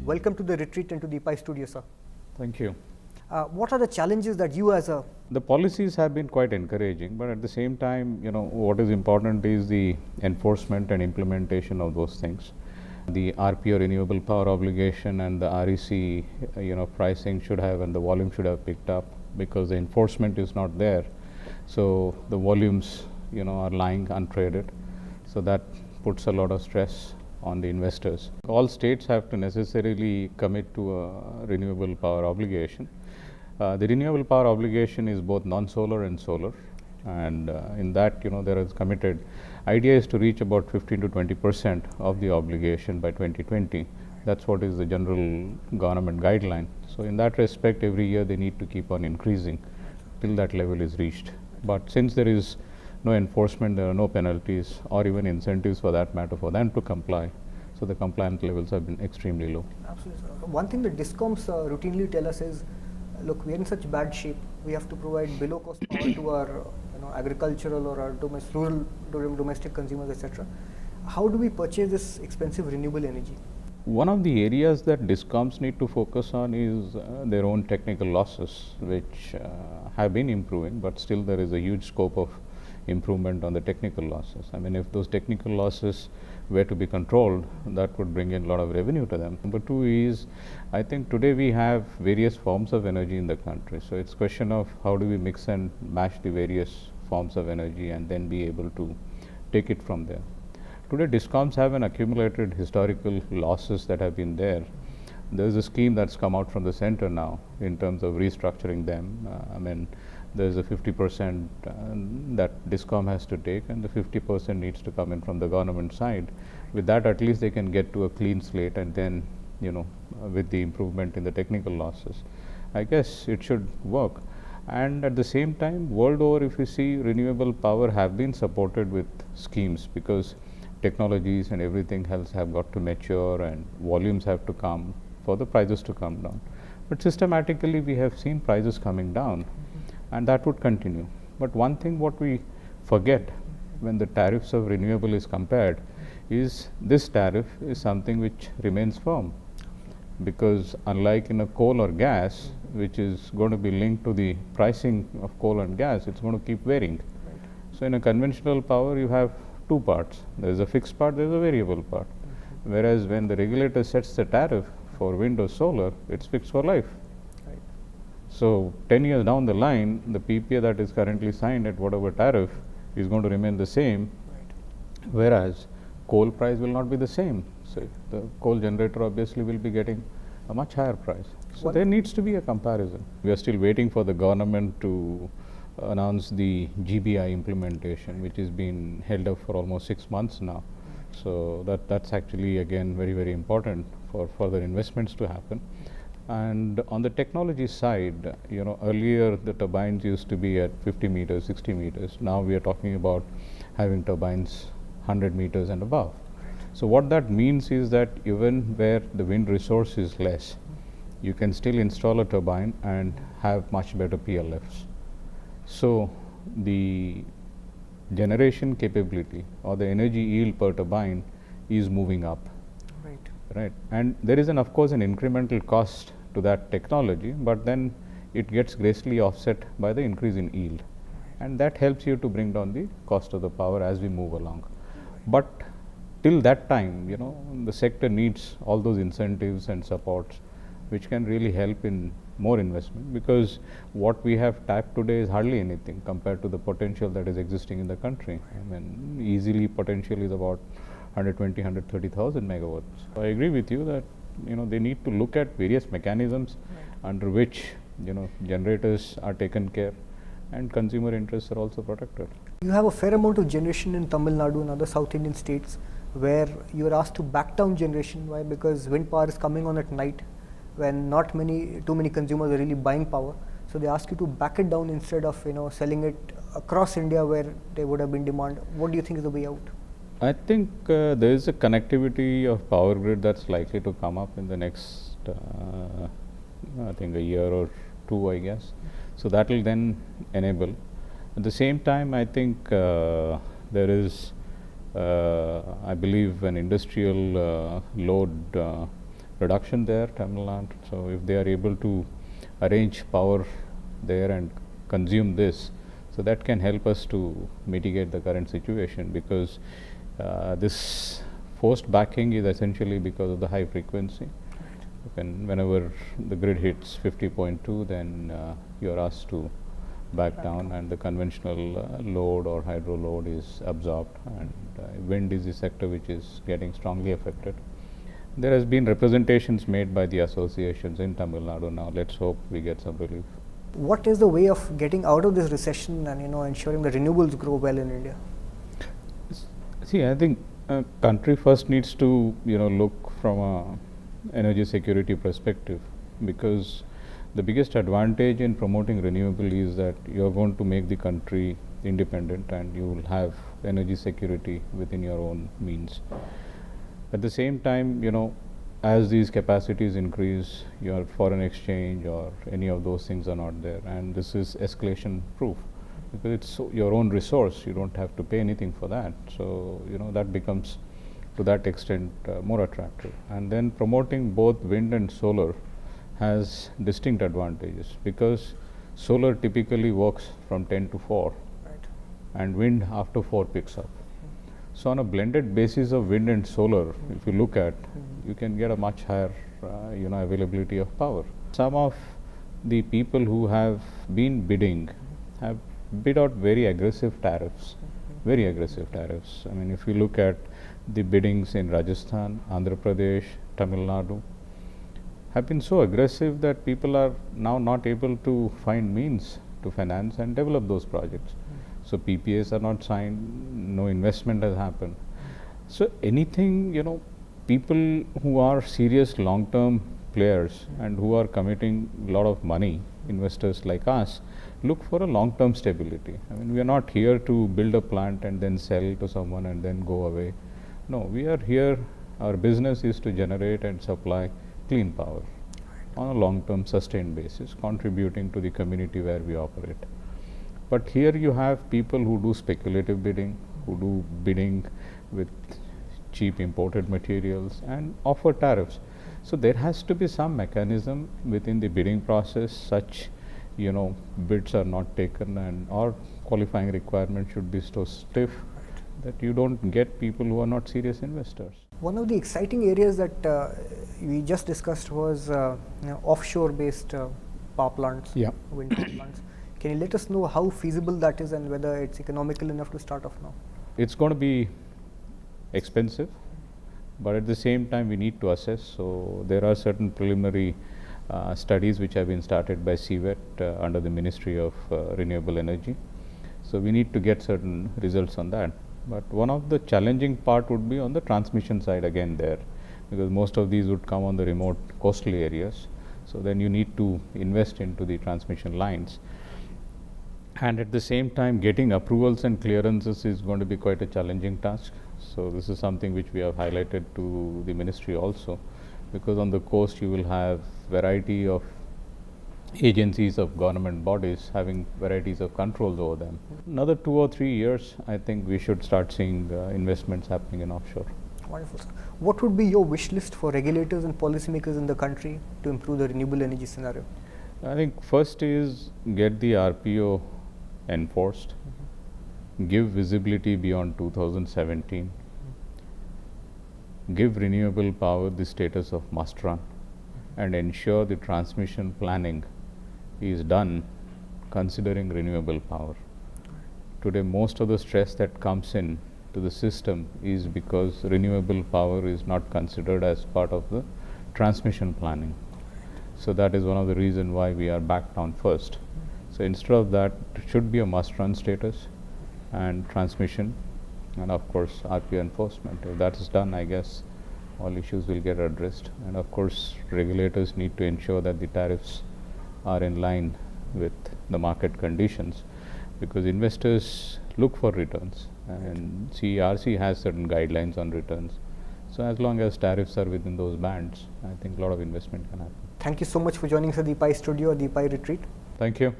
Welcome to the retreat and to the PI studio, sir. Thank you. What are the challenges that you as a... The policies have been quite encouraging, but at the same time, what is important is the enforcement and implementation of those things. The RPO renewable power obligation and the REC, pricing should have and the volume should have picked up because the enforcement is not there. So the volumes, are lying untraded. So that puts a lot of stress on the investors. All states have to necessarily commit to a renewable power obligation. The renewable power obligation is both non-solar and solar, and in that, there is committed. Idea is to reach about 15 to 20% of the obligation by 2020. That's what is the general government guideline. So in that respect, every year they need to keep on increasing till that level is reached. But since there is no enforcement, there are no penalties or even incentives for that matter for them to comply. So the compliance levels have been extremely low. Absolutely. One thing that DISCOMs routinely tell us is, look, we are in such bad shape. We have to provide below cost power to our agricultural or our rural domestic consumers, etc. How do we purchase this expensive renewable energy? One of the areas that DISCOMs need to focus on is their own technical losses, which have been improving, but still there is a huge scope of improvement on the technical losses. I mean, if those technical losses were to be controlled, that would bring in a lot of revenue to them. Number two is, I think today we have various forms of energy in the country. So it's question of how do we mix and match the various forms of energy and then be able to take it from there. Today DISCOMs have an accumulated historical losses that have been there. There's a scheme that's come out from the center now in terms of restructuring them. There's a 50% that DISCOM has to take, and the 50% needs to come in from the government side. With that, at least they can get to a clean slate, and then, with the improvement in the technical losses, I guess it should work. And at the same time, world over, if you see, renewable power have been supported with schemes because technologies and everything else have got to mature and volumes have to come for the prices to come down. But systematically, we have seen prices coming down. And that would continue. But one thing what we forget when the tariffs of renewable is compared is this tariff is something which remains firm, because unlike in a coal or gas, which is going to be linked to the pricing of coal and gas, it's going to keep varying. Right. So in a conventional power, you have two parts. There's a fixed part, there's a variable part. Whereas when the regulator sets the tariff for wind or solar, it's fixed for life. So 10 years down the line, the PPA that is currently signed at whatever tariff is going to remain the same, whereas coal price will not be the same. So the coal generator obviously will be getting a much higher price. So there needs to be a comparison. We are still waiting for the government to announce the GBI implementation, which has been held up for almost 6 months now. So that's actually again very, very important for further investments to happen. And on the technology side, earlier the turbines used to be at 50 meters, 60 meters. Now we are talking about having turbines 100 meters and above. So what that means is that even where the wind resource is less, you can still install a turbine and have much better PLFs. So the generation capability or the energy yield per turbine is moving up. Right. And there is of course an incremental cost to that technology, but then it gets gracefully offset by the increase in yield, and that helps you to bring down the cost of the power as we move along. But till that time, the sector needs all those incentives and supports which can really help in more investment, because what we have tapped today is hardly anything compared to the potential that is existing in the country. Easily potential is about 120, 130,000 megawatts. So I agree with you that they need to look at various mechanisms under which generators are taken care and consumer interests are also protected. You have a fair amount of generation in Tamil Nadu and other South Indian states where you are asked to back down generation. Why? Because wind power is coming on at night when too many consumers are really buying power. So they ask you to back it down instead of selling it across India where there would have been demand. What do you think is the way out? I think there is a connectivity of power grid that's likely to come up in the next, I think a year or two, I guess. So that will then enable. At the same time, I think there is, I believe, an industrial load reduction there, Tamil Nadu. So if they are able to arrange power there and consume this, so that can help us to mitigate the current situation, because this forced backing is essentially because of the high frequency. Whenever the grid hits 50.2, then you are asked to back down, and the conventional load or hydro load is absorbed, and wind is the sector which is getting strongly affected. There has been representations made by the associations in Tamil Nadu. Now let's hope we get some relief. What is the way of getting out of this recession and ensuring the renewables grow well in India? See, I think country first needs to look from a energy security perspective, because the biggest advantage in promoting renewable is that you are going to make the country independent and you will have energy security within your own means. At the same time, as these capacities increase, your foreign exchange or any of those things are not there, and this is escalation proof, because it's your own resource, you don't have to pay anything for that. So that becomes to that extent more attractive. And then promoting both wind and solar has distinct advantages, because solar typically works from 10 to 4, Right. and wind after 4 picks up. So on a blended basis of wind and solar, if you look at, you can get a much higher availability of power. Some of the people who have been bidding have bid out very aggressive tariffs. I mean, if you look at the biddings in Rajasthan, Andhra Pradesh, Tamil Nadu, have been so aggressive that people are now not able to find means to finance and develop those projects. So PPAs are not signed, no investment has happened. So anything, people who are serious long-term players and who are committing a lot of money, investors like us, look for a long-term stability. I mean, we are not here to build a plant and then sell to someone and then go away. No, we are here, our business is to generate and supply clean power on a long-term sustained basis, contributing to the community where we operate. But here you have people who do speculative bidding, who do bidding with cheap imported materials and offer tariffs. So there has to be some mechanism within the bidding process, such bids are not taken, and or qualifying requirements should be so stiff that you don't get people who are not serious investors. One of the exciting areas that we just discussed was offshore-based power plants, Yeah. wind power plants. Can you let us know how feasible that is and whether it's economical enough to start off now? It's going to be expensive, but at the same time we need to assess. So there are certain preliminary studies which have been started by CWET under the Ministry of Renewable Energy. So we need to get certain results on that. But one of the challenging part would be on the transmission side again there, because most of these would come on the remote coastal areas. So then you need to invest into the transmission lines. And at the same time, getting approvals and clearances is going to be quite a challenging task. So this is something which we have highlighted to the ministry also, because on the coast you will have variety of agencies of government bodies having varieties of controls over them. Another 2 or 3 years, I think we should start seeing investments happening in offshore. Wonderful, sir. What would be your wish list for regulators and policymakers in the country to improve the renewable energy scenario? I think first is get the RPO enforced, give visibility beyond 2017, give renewable power the status of must run, and ensure the transmission planning is done considering renewable power. Today, most of the stress that comes in to the system is because renewable power is not considered as part of the transmission planning. So that is one of the reasons why we are backed down first. So instead of that, it should be a must-run status and transmission, and of course RPO enforcement. If that is done, I guess all issues will get addressed. And of course, regulators need to ensure that the tariffs are in line with the market conditions, because investors look for returns, and CERC has certain guidelines on returns. So as long as tariffs are within those bands, I think a lot of investment can happen. Thank you so much for joining us at the EPI studio or the EPI retreat. Thank you.